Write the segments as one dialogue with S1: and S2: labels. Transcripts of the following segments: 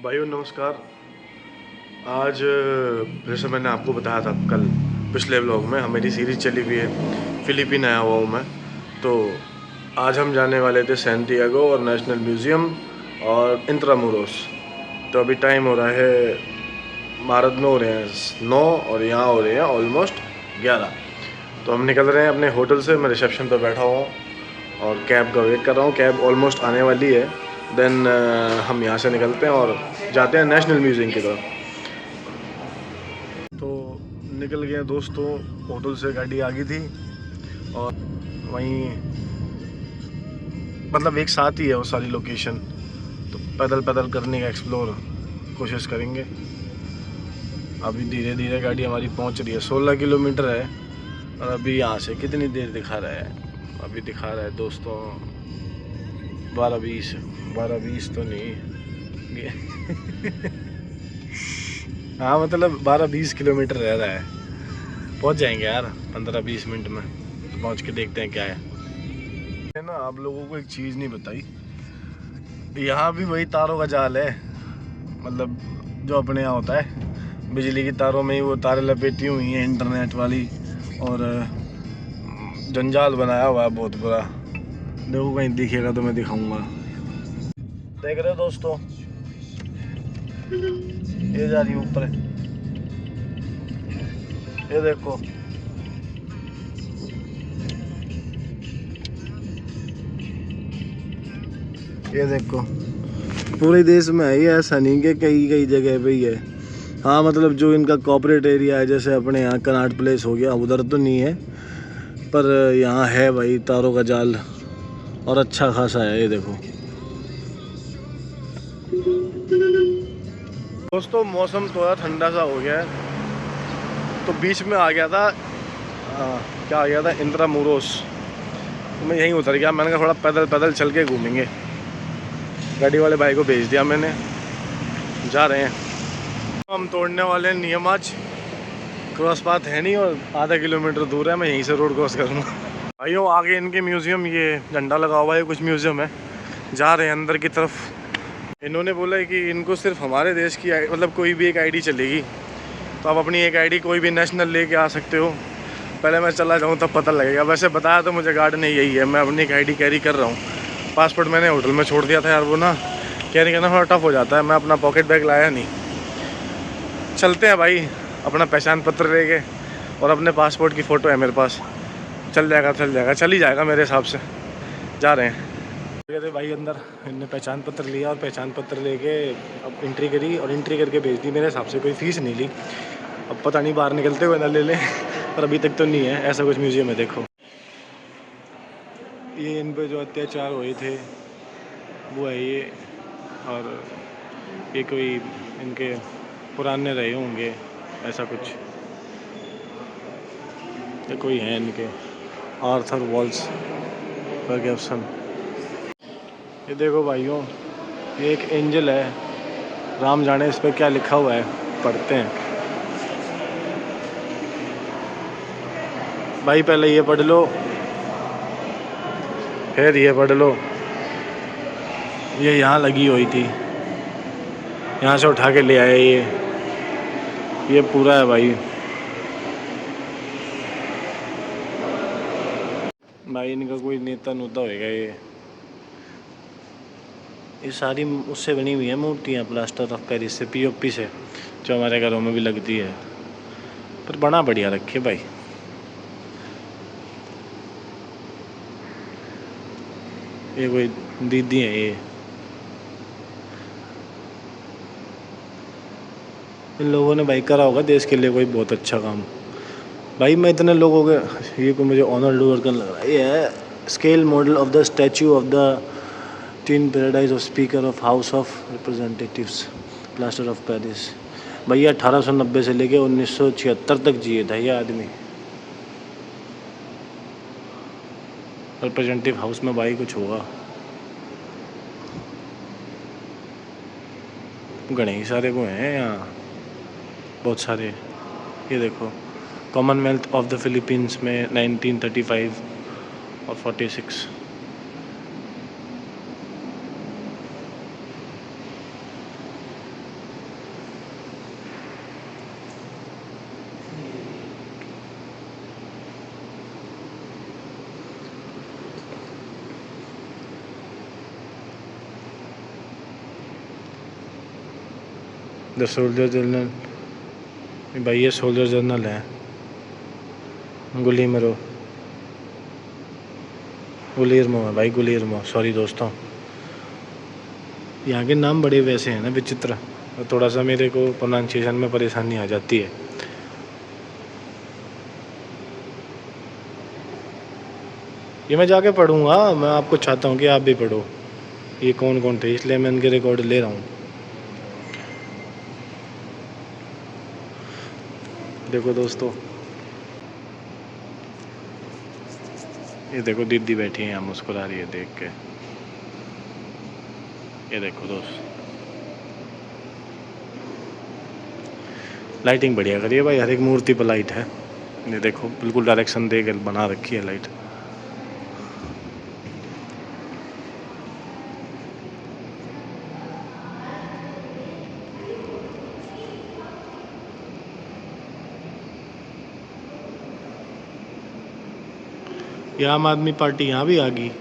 S1: भाइयों नमस्कार। आज जैसे मैंने आपको बताया था कल पिछले व्लॉग में, मेरी सीरीज़ चली हुई है, फिलीपीन आया हुआ हूँ मैं। तो आज हम जाने वाले थे सैंटियागो और नेशनल म्यूज़ियम और इंट्रामुरोस। तो अभी टाइम हो रहा है, भारत में हो रहे हैं 9 और यहाँ हो रहे हैं ऑलमोस्ट 11। तो हम निकल रहे हैं अपने होटल से। मैं रिसेप्शन पर बैठा हुआ हूँ और कैब का वेट कर रहा हूँ। कैब ऑलमोस्ट आने वाली है। देन हम यहाँ से निकलते हैं और जाते हैं नेशनल म्यूज़ियम की तरफ। तो निकल गए दोस्तों, होटल से गाड़ी आ गई थी और वहीं मतलब एक साथ ही है वो सारी लोकेशन। तो पैदल पैदल करने का एक्सप्लोर कोशिश करेंगे। अभी धीरे धीरे गाड़ी हमारी पहुंच रही है, 16 किलोमीटर है। और अभी यहाँ से कितनी देर दिखा रहा है? अभी दिखा रहा है दोस्तों 12-20। 12-20 तो नहीं हाँ मतलब 12-20 किलोमीटर रह रहा है। पहुंच जाएंगे यार 15-20 मिनट में। तो पहुंच के देखते हैं क्या है ना। आप लोगों को एक चीज़ नहीं बताई, यहाँ भी वही तारों का जाल है। मतलब जो अपने यहाँ होता है, बिजली की तारों में ही वो तारें लपेटी हुई हैं इंटरनेट वाली। और जंजाल बनाया हुआ है बहुत बुरा। देखो कहीं दिखेगा तो मैं दिखाऊंगा। देख रहे हो दोस्तों, ये जा रही है ऊपर, ये देखो। ये देखो पूरे देश में है ये, ऐसा नहीं कि कई कई जगह पे ही है। हाँ मतलब जो इनका कॉर्पोरेट एरिया है, जैसे अपने यहाँ कनॉट प्लेस हो गया, उधर तो नहीं है, पर यहाँ है भाई तारों का जाल और अच्छा खासा है। ये देखो दोस्तों, मौसम थोड़ा ठंडा सा हो गया है। तो बीच में आ गया था क्या आ गया था, इंट्रामुरोस। तो मैं यहीं उतर गया। मैंने कहा थोड़ा पैदल पैदल चल के घूमेंगे। गाड़ी वाले भाई को भेज दिया मैंने, जा रहे हैं। हम तोड़ने वाले हैं नियम आज। क्रॉस पाथ है नहीं और आधा किलोमीटर दूर है, मैं यहीं से रोड क्रॉस करूँगा। भाइयों आगे इनके म्यूज़ियम, ये झंडा लगा हुआ है, कुछ म्यूज़ियम है। जा रहे हैं अंदर की तरफ। इन्होंने बोला है कि इनको सिर्फ हमारे देश की मतलब कोई भी एक आईडी चलेगी। तो आप अपनी एक आईडी कोई भी नेशनल लेके आ सकते हो। पहले मैं चला जाऊँ तब पता लगेगा। वैसे बताया तो मुझे गार्ड ने यही है। मैं अपनी एक आईडी कैरी कर रहा हूँ। पासपोर्ट मैंने होटल में छोड़ दिया था यार, वो ना कैरी करना थोड़ा टफ हो जाता है। मैं अपना पॉकेट बैग लाया नहीं। चलते हैं भाई, अपना पहचान पत्र लेके, और अपने पासपोर्ट की फ़ोटो है मेरे पास। चल जाएगा चल ही जाएगा मेरे हिसाब से। जा रहे हैं। गए थे भाई अंदर, इनने पहचान पत्र लिया और पहचान पत्र लेके अब एंट्री करी और एंट्री करके भेज दी। मेरे हिसाब से कोई फ़ीस नहीं ली। अब पता नहीं बाहर निकलते हुए ना ले लें, पर अभी तक तो नहीं है। ऐसा कुछ म्यूज़ियम है। देखो ये इन पे जो अत्याचार हुए थे वो है ये। और ये कोई इनके पुराने रहे होंगे, ऐसा कुछ। ये कोई है इनके आर्थर वॉल्स फर्ग्यूसन। ये देखो भाइयों, ये एक एंजल है। राम जाने इस पर क्या लिखा हुआ है, पढ़ते हैं भाई। पहले ये पढ़ लो, फिर ये पढ़ लो। ये यहाँ लगी हुई थी, यहाँ से उठा के ले आए ये पूरा है भाई। भाई इनका कोई नेता नूता होएगा ये सारी उससे बनी हुई है मूर्तियाँ, प्लास्टर ऑफ पेरिस से, पीओपी से, जो हमारे घरों में भी लगती है। पर बना बढ़िया रखे भाई। ये कोई दीदी है ये। इन लोगों ने भाई करा होगा देश के लिए कोई बहुत अच्छा काम। भाई मैं इतने लोगों के ये को मुझे ऑनर डूअर करने लग रहा है। ये है scale model of the statue of the tin paradise of speaker of house of representatives, plaster of Paris. भैया 1890 से लेके 1976 तक जिए था ये आदमी। रिप्रेजेंटेटिव हाउस में भाई कुछ होगा। घने ही सारे वो हैं यहाँ, बहुत सारे। ये देखो कॉमनवेल्थ ऑफ द फिलीपींस में 1935 और 46। द सोल्जर जनरल, भाई ये सोल्जर जनरल है। गुलीमरो, गुलीरमो है भाई, गुलीरमो, सॉरी दोस्तों। यहाँ के नाम बड़े वैसे हैं ना विचित्र, थोड़ा सा मेरे को प्रोनाउंसिएशन में परेशानी आ जाती है। ये मैं जाके पढ़ूँगा, मैं आपको चाहता हूँ कि आप भी पढ़ो ये कौन कौन थे, इसलिए मैं इनके रिकॉर्ड ले रहा हूँ। देखो दोस्तों, ये देखो दीदी बैठी है यहाँ मुस्कुरा रही है देख के। ये देखो दोस्त, लाइटिंग बढ़िया करी है भाई, हर एक मूर्ति पर लाइट है। ये देखो बिल्कुल डायरेक्शन दे के बना रखी है लाइट। ये आम आदमी पार्टी यहाँ भी आ गई।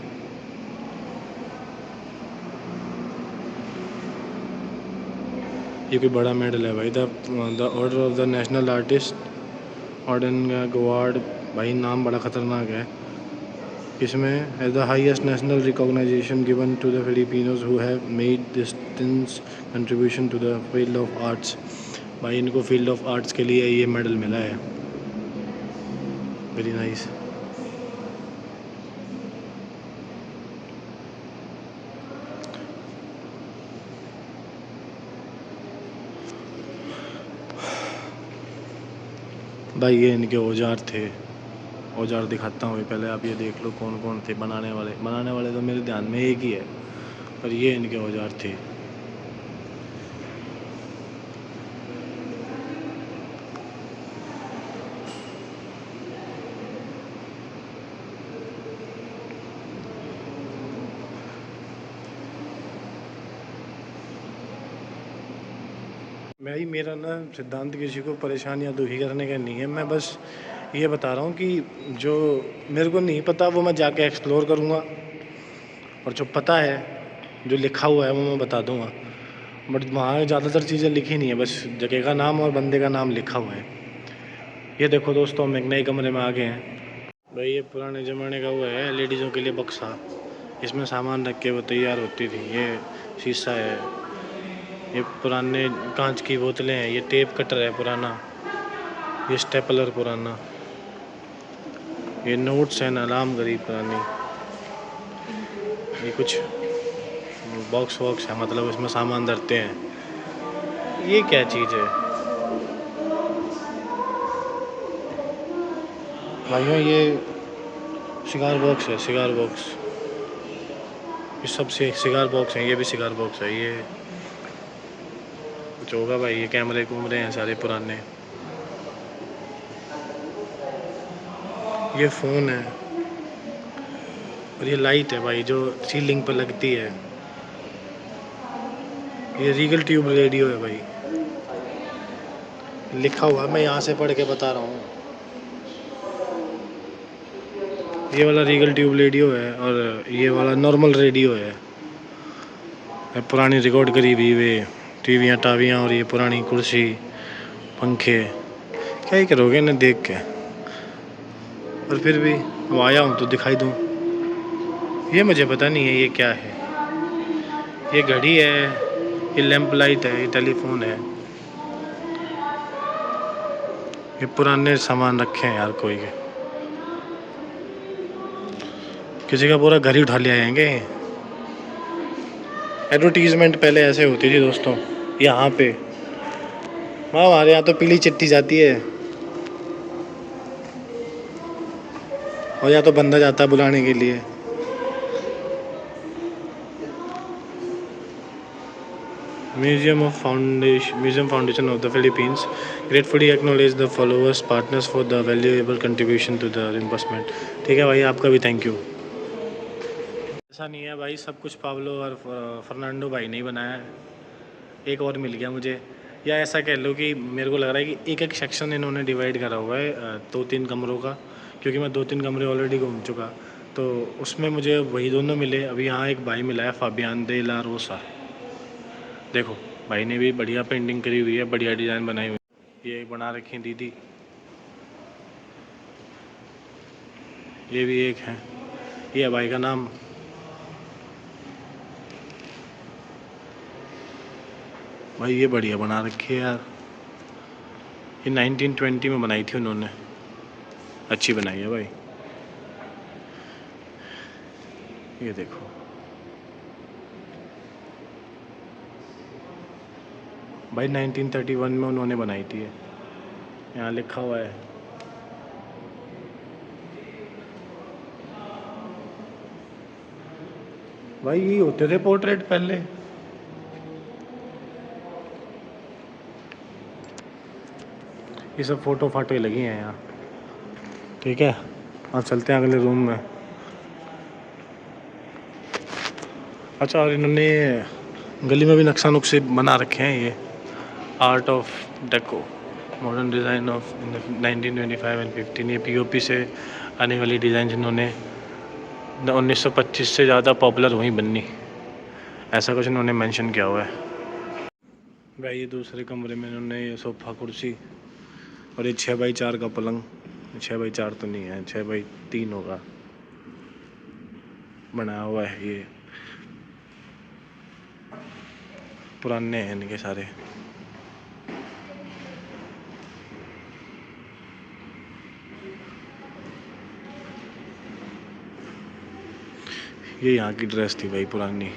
S1: ये कोई बड़ा मेडल है भाई, the order of the national artist order award, भाई नाम बड़ा खतरनाक है। इसमें as the highest national recognition given to the Filipinos who have made distance contribution to the field of arts. भाई इनको फील्ड ऑफ आर्ट्स के लिए ये मेडल मिला है, वेरी नाइस। भाई ये इनके औजार थे, औजार दिखाता हूँ पहले आप ये देख लो कौन कौन थे बनाने वाले तो मेरे ध्यान में एक ही है, पर ये इनके औजार थे। भाई मेरा ना सिद्धांत किसी को परेशान या दुखी करने का नहीं है, मैं बस ये बता रहा हूँ कि जो मेरे को नहीं पता वो मैं जाके एक्सप्लोर करूँगा, और जो पता है जो लिखा हुआ है वो मैं बता दूँगा। बट वहाँ ज़्यादातर चीज़ें लिखी नहीं है, बस जगह का नाम और बंदे का नाम लिखा हुआ है। ये देखो दोस्तों, हम एक नए कमरे में आ गए हैं। भाई ये पुराने ज़माने का हुआ है लेडीज़ों के लिए बक्सा, इसमें सामान रख के वो तैयार होती थी। ये शीशा है, ये पुराने कांच की बोतलें हैं, ये टेप कटर है पुराना, ये स्टेपलर पुराना, ये नोट्स हैं अलार्म घड़ी पुरानी, ये कुछ बॉक्स वॉक्स है, मतलब इसमें सामान धरते हैं। ये क्या चीज़ है भाइयों, ये सिगार बॉक्स है, सिगार बॉक्स, ये सब से सिगार बॉक्स हैं, ये भी सिगार बॉक्स है। ये कुछ होगा भाई, ये कैमरे कूमरे हैं सारे पुराने, ये फ़ोन है, और ये लाइट है भाई जो सीलिंग पर लगती है। ये रीगल ट्यूब रेडियो है भाई, लिखा हुआ है, मैं यहाँ से पढ़ के बता रहा हूँ। ये वाला रीगल ट्यूब रेडियो है और ये वाला नॉर्मल रेडियो है। पुरानी रिकॉर्ड करी हुई वे टीवियाँ टावियाँ, और ये पुरानी कुर्सी पंखे, क्या ही करोगे इन्हें देख के। और फिर भी अब आया हूँ तो दिखाई दूँ। ये मुझे पता नहीं है ये क्या है, ये घड़ी है, ये लैंप लाइट है, ये टेलीफोन है। ये पुराने सामान रखे हैं यार, कोई के किसी का पूरा घर ही उठा लिया आएंगे। एडवर्टीजमेंट पहले ऐसे होती थी दोस्तों, यहाँ पे हमारे यहाँ तो पीली चिट्ठी जाती है, और या तो बंदा जाता है बुलाने के लिए। Museum foundation of the Philippines gratefully acknowledge the followers partners for the valuable contribution to the investment. ठीक है भाई, आपका भी थैंक यू। ऐसा नहीं है भाई, सब कुछ पाब्लो और फर्नांडो भाई ने ही बनाया है, एक और मिल गया मुझे, या ऐसा कह लो कि मेरे को लग रहा है कि एक एक सेक्शन इन्होंने डिवाइड करा हुआ है 2-3 कमरों का, क्योंकि मैं 2-3 कमरे ऑलरेडी घूम चुका, तो उसमें मुझे वही दोनों मिले। अभी यहाँ एक भाई मिला है, फाबियान दे ला रोसा, देखो भाई ने भी बढ़िया पेंटिंग करी हुई है, बढ़िया डिज़ाइन बनाई हुई है। ये बना रखी है दीदी, ये भी एक है, ये है भाई का नाम। भाई ये बढ़िया बना रखी है यार, ये 1920 में बनाई थी उन्होंने, अच्छी बनाई है भाई। ये देखो भाई 1931 में उन्होंने बनाई थी ये, यहाँ लिखा हुआ है। भाई ये होते थे पोर्ट्रेट पहले। ये सब फोटो फाटो लगी हैं यहाँ। ठीक है, अब चलते हैं अगले रूम में। अच्छा, और इन्होंने गली में भी नक्शा नुक्शे बना रखे हैं। ये art of deco, modern design of 1925 and 15। ये पीओपी से आने वाली डिज़ाइन इन्होंने 1925 से ज़्यादा पॉपुलर हुई बननी, ऐसा कुछ इन्होंने मेंशन किया हुआ है। भाई ये दूसरे कमरे में इन्होंने ये सोफ़ा कुर्सी और ये 6x4 का पलंग, 6x4 तो नहीं है, 6x3 होगा, बनाया हुआ है। ये पुराने हैं इनके सारे। ये यहाँ की ड्रेस थी भाई पुरानी।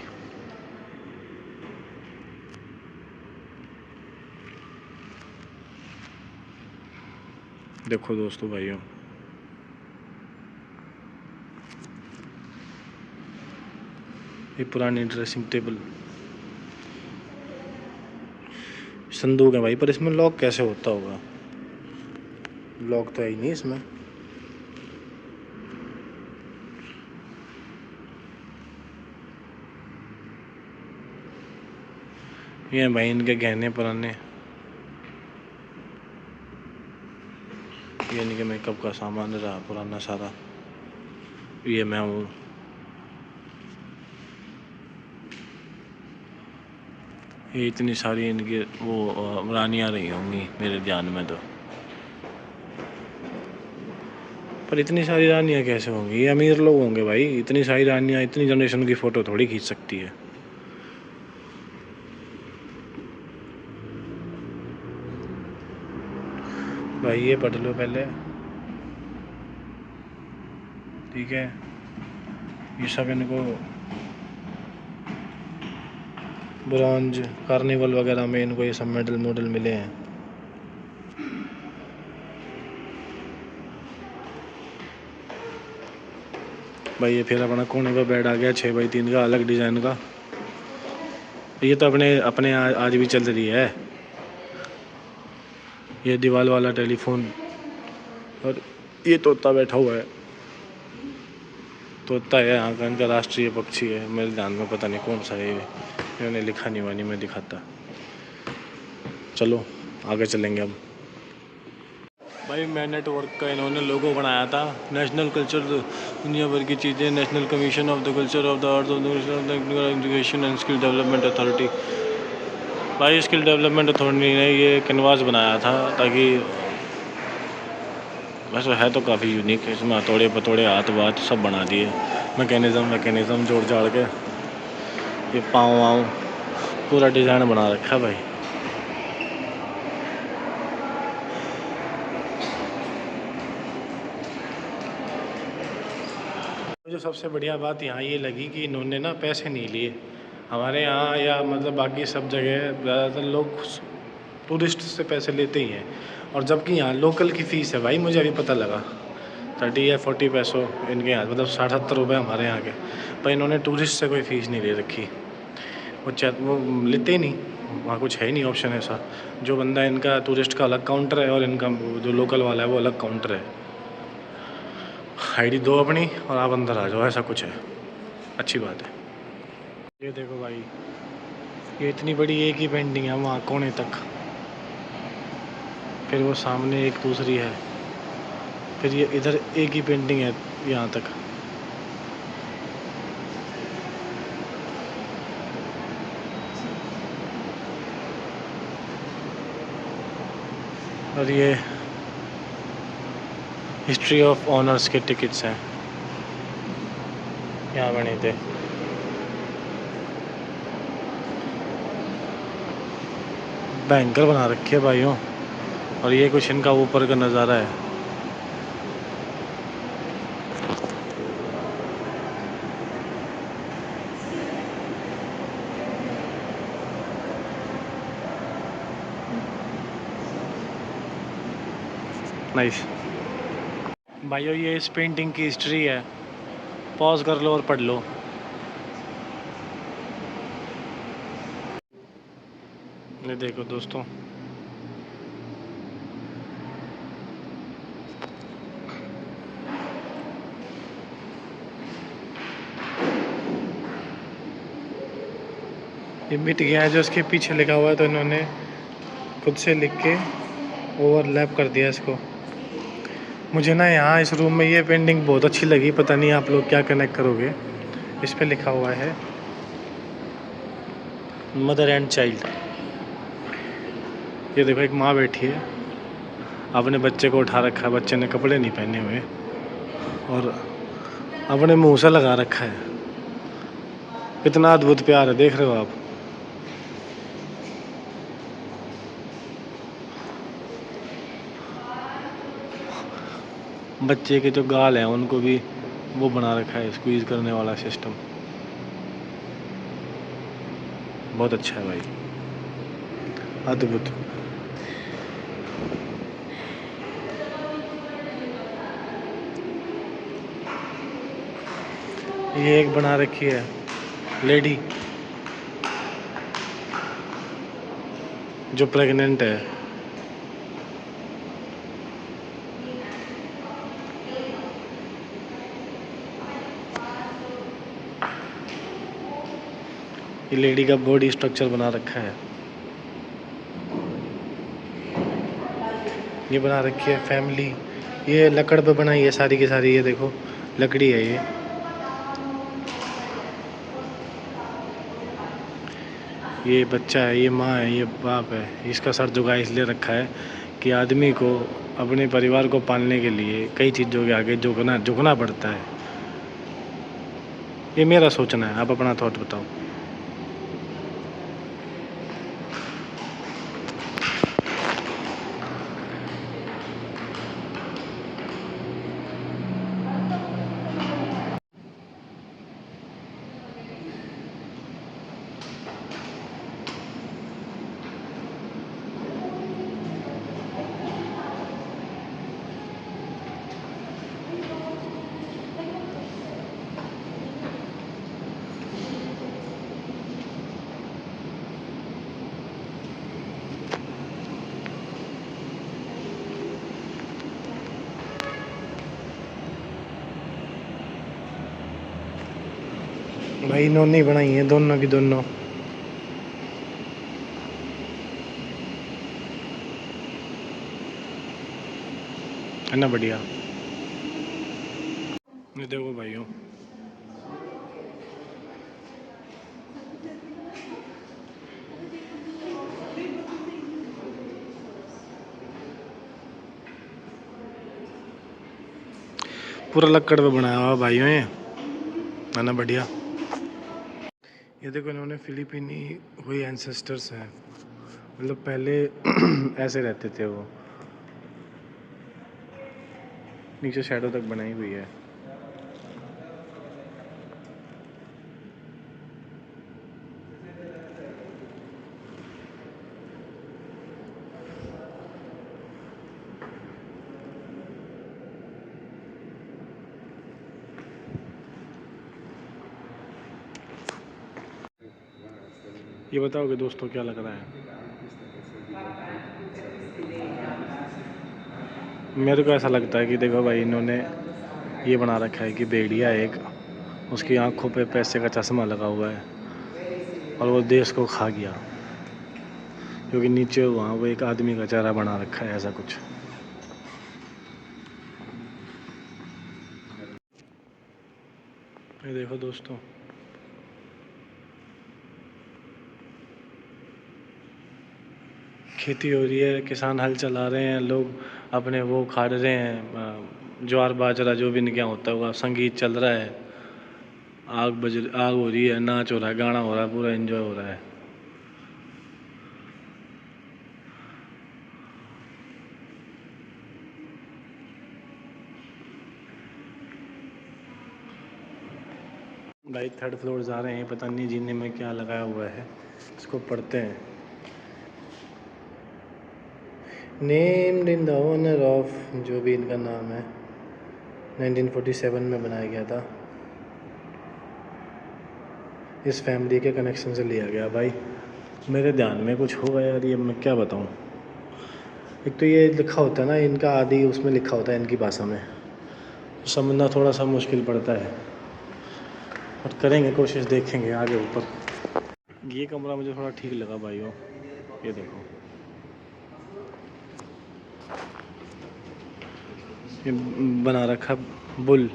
S1: देखो दोस्तों भाइयों, ये पुरानी ड्रेसिंग टेबल, संदूक है भाई, पर इसमें लॉक कैसे होता होगा? लॉक तो है ही नहीं इसमें। ये भाई इनके गहने पुराने, ये इनके मेकअप का सामान रहा पुराना सारा। ये मैं हूँ। ये इतनी सारी इनकी वो रानियाँ रही होंगी मेरे ध्यान में तो, पर इतनी सारी रानियाँ कैसे होंगी? ये अमीर लोग होंगे भाई, इतनी सारी रानियाँ इतनी जनरेशन की फ़ोटो थोड़ी खींच सकती है। भाई ये पढ़ लो पहले, ठीक है। ये सब इनको ब्रॉन्ज कार्निवल वगैरह में इनको ये सब मेडल मॉडल मिले हैं। भाई ये फिर अपना कोने का बेड आ गया 6x3 का, अलग डिज़ाइन का। ये तो अपने अपने आज भी चल रही है। ये दीवार वाला टेलीफोन, और ये तोता बैठा हुआ है। तोता है यहाँ का इनका राष्ट्रीय पक्षी है, मेरे ध्यान में पता नहीं कौन सा है, इन्होंने लिखा नहीं हुआ, नहीं मैं दिखाता। चलो आगे चलेंगे अब। भाई मैन नेटवर्क का इन्होंने लोगो बनाया था, नेशनल कल्चर, दुनिया भर की चीज़ें, national commission of the culture of the art of the education and skill development authority. भाई स्किल डेवलपमेंट अथॉरिटी ने ये कैनवास बनाया था, ताकि वैसे है तो काफ़ी यूनिक है, इसमें हथौड़े पतौड़े हाथ वाथ सब बना दिए, मैकेनिज़्म जोड़ जाड़ के। ये पाँव वाँव पूरा डिज़ाइन बना रखा है भाई। मुझे सबसे बढ़िया बात यहाँ ये लगी कि इन्होंने ना पैसे नहीं लिए। हमारे यहाँ या मतलब बाकी सब जगह ज़्यादातर लोग टूरिस्ट से पैसे लेते ही हैं, और जबकि यहाँ लोकल की फ़ीस है भाई, मुझे अभी पता लगा 30 या 40 पैसों इनके यहाँ, मतलब 60-70 रुपये हमारे यहाँ के। पर इन्होंने टूरिस्ट से कोई फ़ीस नहीं ले रखी, वो लेते ही नहीं, वहाँ कुछ है ही नहीं ऑप्शन ऐसा। जो बंदा इनका टूरिस्ट का अलग काउंटर है और इनका जो लोकल वाला है वो अलग काउंटर है। आईडी दो अपनी और आप अंदर आ जाओ, ऐसा कुछ है, अच्छी बात है। ये देखो भाई, ये इतनी बड़ी एक ही पेंटिंग है वहाँ कोने तक, फिर वो सामने एक दूसरी है, फिर ये इधर एक ही पेंटिंग है यहाँ तक। और ये हिस्ट्री ऑफ ऑनर्स के टिकट्स हैं, यहाँ बने थे। बैंकर बना रखे है भाइयों। और ये कुछ इनका ऊपर का नज़ारा है। नाइस भाइयों, ये इस पेंटिंग की हिस्ट्री है, पॉज कर लो और पढ़ लो। ये देखो दोस्तों, ये मिट गया है जो इसके पीछे लिखा हुआ है, तो इन्होंने खुद से लिख के ओवरलैप कर दिया इसको। मुझे ना यहाँ इस रूम में ये पेंटिंग बहुत अच्छी लगी, पता नहीं आप लोग क्या कनेक्ट करोगे। इस पे लिखा हुआ है मदर एंड चाइल्ड। ये देखो, एक माँ बैठी है, अपने बच्चे को उठा रखा है, बच्चे ने कपड़े नहीं पहने हुए और अपने मुंह से लगा रखा है। कितना अद्भुत प्यार है, देख रहे हो आप। बच्चे के जो गाल हैं उनको भी वो बना रखा है, स्क्वीज करने वाला सिस्टम। बहुत अच्छा है भाई, अद्भुत। ये एक बना रखी है लेडी जो प्रेग्नेंट है। ये लेडी का बॉडी स्ट्रक्चर बना रखा है। ये बना रखी है फैमिली, ये लकड़ पे बनाई है सारी की सारी। ये देखो, लकड़ी है ये। ये बच्चा है, ये माँ है, ये बाप है। इसका सर झुका इसलिए रखा है कि आदमी को अपने परिवार को पालने के लिए कई चीज़ों के आगे झुकना पड़ता है। ये मेरा सोचना है, आप अपना थॉट बताओ। भाई इन्होंने बनाई है दोनों की दोनों। है ना बढ़िया। ये देखो भाइयों, पूरा लकड़ पे बनाया हुआ भाइयों ये। है ना बढ़िया। ये देखो, इन्होंने फिलीपीनी हुई एंसेस्टर्स हैं, मतलब पहले ऐसे रहते थे वो। नीचे शैडो तक बनाई हुई है। ये बताओगे दोस्तों क्या लग रहा है? मेरे को ऐसा लगता है कि देखो भाई, इन्होंने ये बना रखा है कि भेड़िया एक, उसकी आंखों पे पैसे का चश्मा लगा हुआ है और वो देश को खा गया, क्योंकि नीचे वहाँ वो एक आदमी का चेहरा बना रखा है, ऐसा कुछ। ये देखो दोस्तों, खेती हो रही है, किसान हल चला रहे हैं, लोग अपने वो खाड़ रहे हैं, ज्वार बाजरा जो भी इनके यहाँ होता होगा, संगीत चल रहा है, आग हो रही है, नाच हो रहा है, गाना हो रहा है, पूरा एंजॉय हो रहा है। भाई 3rd फ्लोर जा रहे हैं, पता नहीं जीने में क्या लगाया हुआ है, इसको पढ़ते हैं। Named in the honour of, जो भी इनका नाम है, 1947 में बनाया गया था। इस फैमिली के कनेक्शन से लिया गया। भाई मेरे ध्यान में कुछ होगा यार, ये मैं क्या बताऊँ। एक तो ये लिखा होता है ना इनका, आदि उसमें लिखा होता है इनकी भाषा में, तो समझना थोड़ा सा मुश्किल पड़ता है, और करेंगे कोशिश, देखेंगे आगे ऊपर। ये कमरा मुझे थोड़ा ठीक लगा भाइयों, ये देखो, ये बना रखा बुल,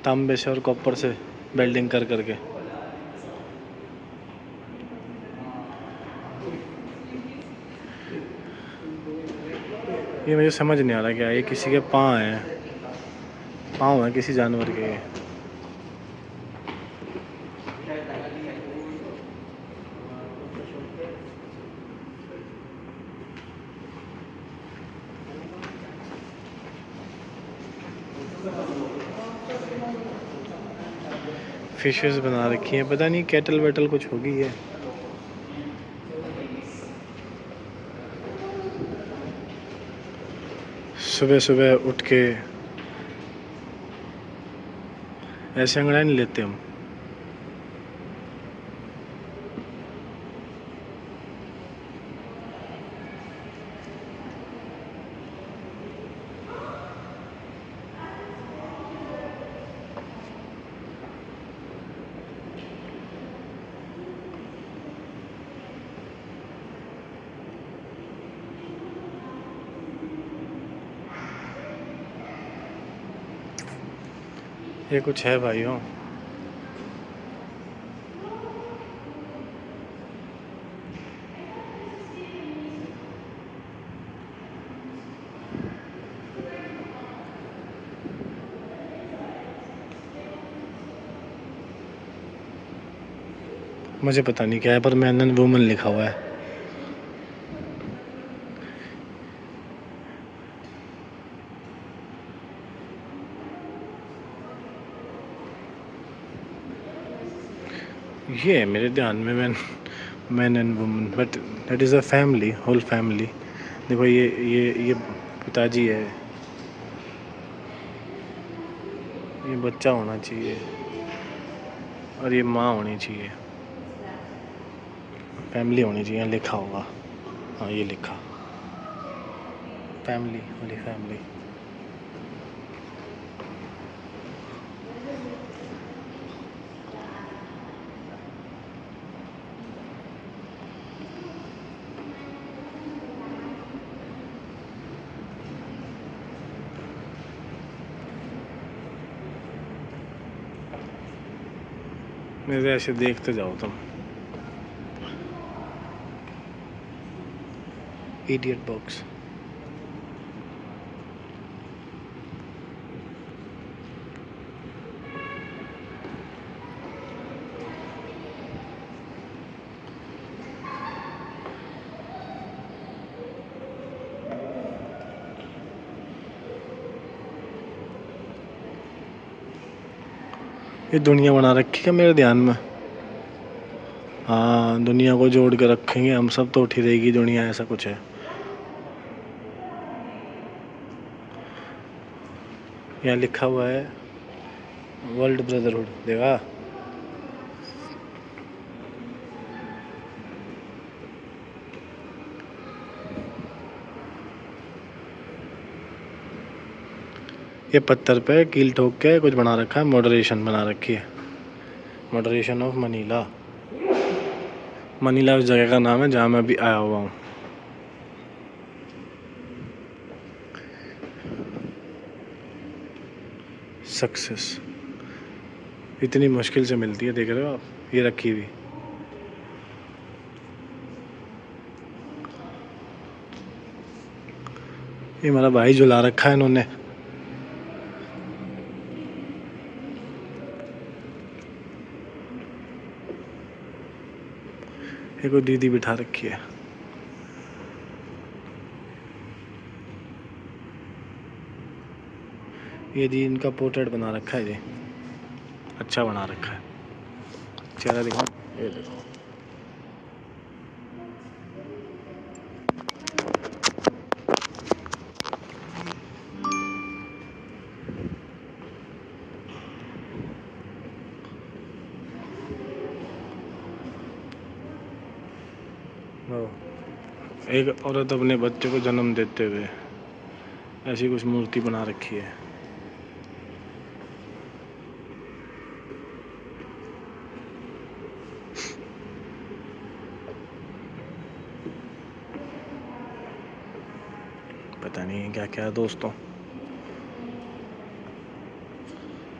S1: तांबे से और कॉपर से वेल्डिंग कर करके। ये मुझे समझ नहीं आ रहा क्या, ये किसी के पाँव हैं किसी जानवर के। फिशेस बना रखी हैं, पता नहीं कैटल वेटल कुछ होगी ये। सुबह सुबह उठ के ऐसे अंगड़ाई नहीं लेते हम। ये कुछ है भाइयों। मुझे पता नहीं क्या है, पर मैन एंड वुमन लिखा हुआ है। ये है मेरे ध्यान में, man and woman, but that is a family, whole family. देखो ये पिताजी है, ये बच्चा होना चाहिए, और ये माँ होनी चाहिए, फैमिली होनी चाहिए, लिखा होगा। हाँ ये लिखा, फैमिली, होली फैमिली। मेरे ऐसे देखते जाओ तुम। Idiot box. ये दुनिया बना रखी है मेरे ध्यान में। हाँ, दुनिया को जोड़ के रखेंगे हम सब तो उठी रहेगी दुनिया, ऐसा कुछ है। यहाँ लिखा हुआ है वर्ल्ड ब्रदरहुड, देखा। ये पत्थर पे कील ठोक के कुछ बना रखा है, मॉडरेशन बना रखी है, मॉडरेशन ऑफ मनीला। मनीला उस जगह का नाम है जहाँ मैं अभी आया हुआ हूँ। सक्सेस इतनी मुश्किल से मिलती है, देख रहे हो आप, ये रखी हुई। ये मेरा भाई झुला रखा है इन्होंने। ये कोई दीदी बिठा रखी है। ये जी इनका पोर्ट्रेट बना रखा है जी, अच्छा बना रखा है। चेहरा दिखाओ, ये देखो। एक औरत अपने बच्चे को जन्म देते हुए ऐसी कुछ मूर्ति बना रखी है। पता नहीं क्या क्या है दोस्तों।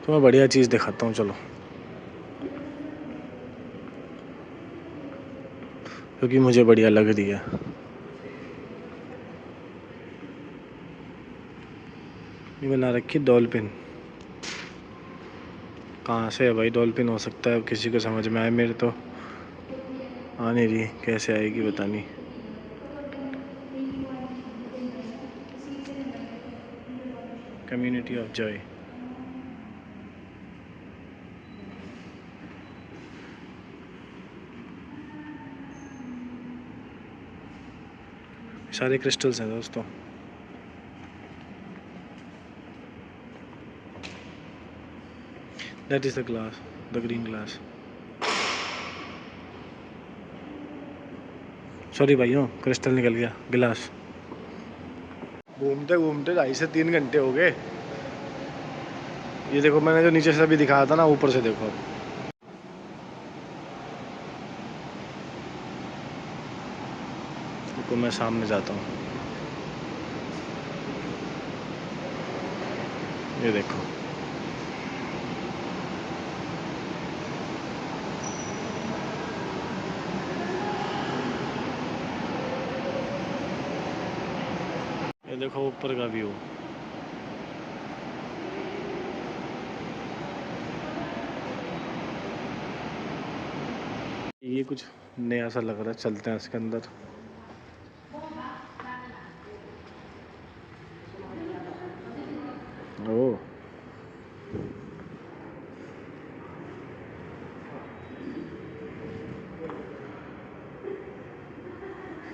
S1: तो मैं बढ़िया चीज़ दिखाता हूँ, चलो, क्योंकि मुझे बढ़िया लग रही है। ये बना रखी डॉल्फिन। कहाँ से है भाई डॉल्फिन हो सकता है, किसी को समझ में आए, मेरे तो आ नहीं रही, कैसे आएगी पता नहीं। Community of Joy. सारे क्रिस्टल्स हैं दोस्तों। That is the glass, the green glass. Sorry भाइयों, क्रिस्टल निकल गया, गिलास। घूमते घूमते 2.5 से 3 घंटे हो गए। ये देखो, मैंने जो नीचे से अभी दिखाया था ना, ऊपर से देखो। देखो मैं सामने जाता हूँ, ये देखो। ये देखो ऊपर का व्यू। ये कुछ नया सा लग रहा है, चलते हैं इसके अंदर। ओ,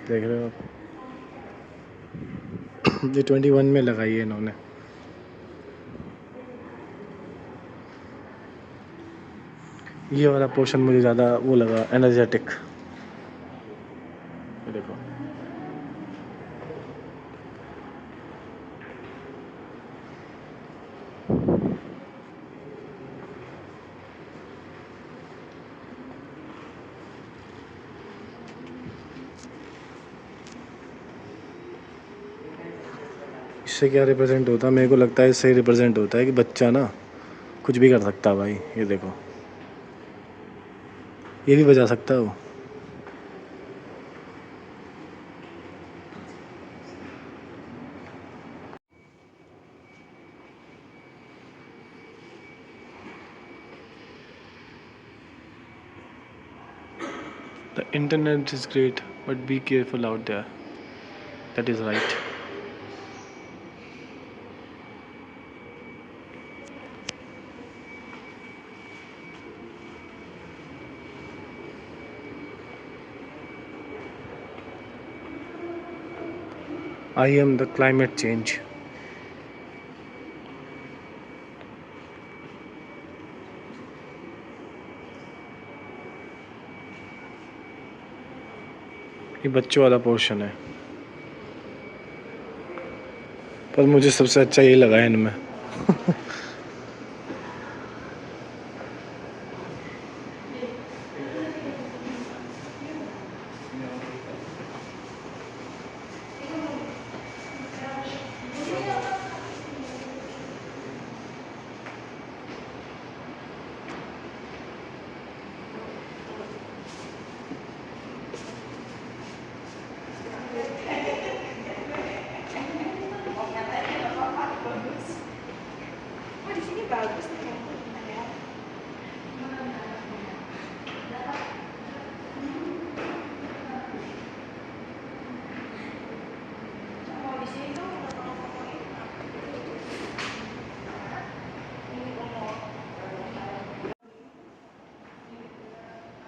S1: देख रहे हो आप? ये 21 में लगाई है इन्होंने। ये वाला पोर्शन मुझे ज़्यादा वो लगा, एनर्जेटिक। ये देखो, इससे क्या रिप्रेजेंट होता है? मेरे को लगता है इससे रिप्रेजेंट होता है कि बच्चा ना कुछ भी कर सकता है भाई। ये देखो, ये भी बजा सकता है वो। The internet is great, but be careful out there. That is right. I am the climate change. ये बच्चों वाला पोर्शन है, पर मुझे सबसे अच्छा ये लगा है इनमें।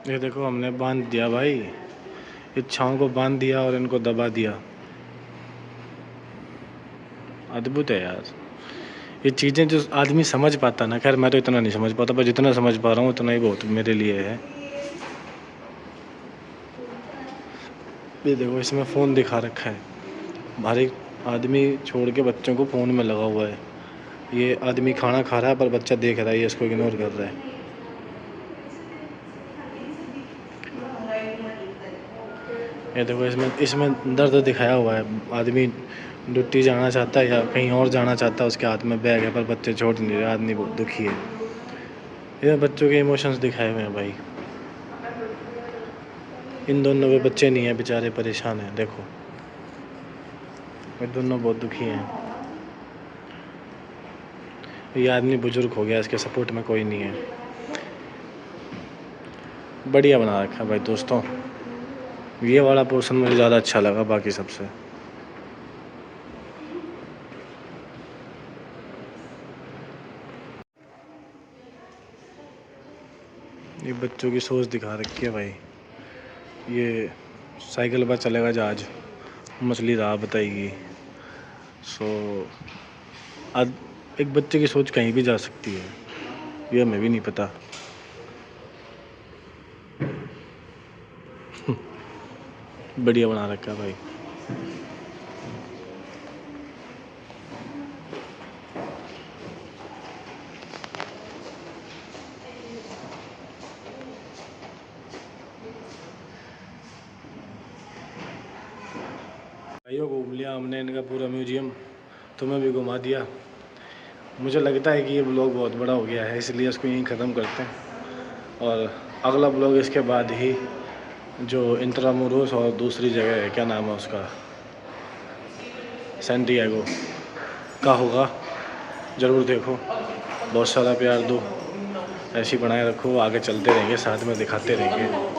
S1: ये देखो हमने बांध दिया भाई, इच्छाओं को बांध दिया और इनको दबा दिया। अद्भुत है यार ये चीज़ें, जो आदमी समझ पाता ना। खैर मैं तो इतना नहीं समझ पाता, पर जितना समझ पा रहा हूँ उतना ही बहुत मेरे लिए है। ये देखो इसमें फ़ोन दिखा रखा है, हर एक आदमी छोड़ के बच्चों को फ़ोन में लगा हुआ है। ये आदमी खाना खा रहा है पर बच्चा देख रहा है, ये इसको इग्नोर कर रहा है। ये देखो इसमें इसमें दर्द दिखाया हुआ है। आदमी ड्यूटी जाना चाहता है या कहीं और जाना चाहता है, उसके हाथ में बैग है पर बच्चे छोड़ नहीं रहे, आदमी बहुत दुखी है। ये बच्चों के इमोशंस दिखाए हुए हैं भाई। इन दोनों के बच्चे नहीं हैं, बेचारे परेशान हैं। देखो ये दोनों बहुत दुखी हैं। ये आदमी बुजुर्ग हो गया, इसके सपोर्ट में कोई नहीं है। बढ़िया बना रखा है भाई दोस्तों। ये वाला पोर्शन मुझे ज़्यादा अच्छा लगा बाकी सबसे। ये बच्चों की सोच दिखा रखी है भाई। ये साइकिल पर चलेगा जहाज, मछली राह बताएगी। सो आज एक बच्चे की सोच कहीं भी जा सकती है, ये हमें भी नहीं पता। बढ़िया बना रखा है भाई। भाइयों घूम लिया हमने इनका पूरा म्यूजियम, तुम्हें भी घुमा दिया। मुझे लगता है कि ये ब्लॉग बहुत बड़ा हो गया है, इसलिए इसको यहीं ख़त्म करते हैं। और अगला ब्लॉग इसके बाद ही, जो इंट्रामुरोस और दूसरी जगह है, क्या नाम है उसका, सैंटियागो का होगा। ज़रूर देखो, बहुत सारा प्यार दो, ऐसी बनाए रखो, आगे चलते रहेंगे, साथ में दिखाते रहेंगे।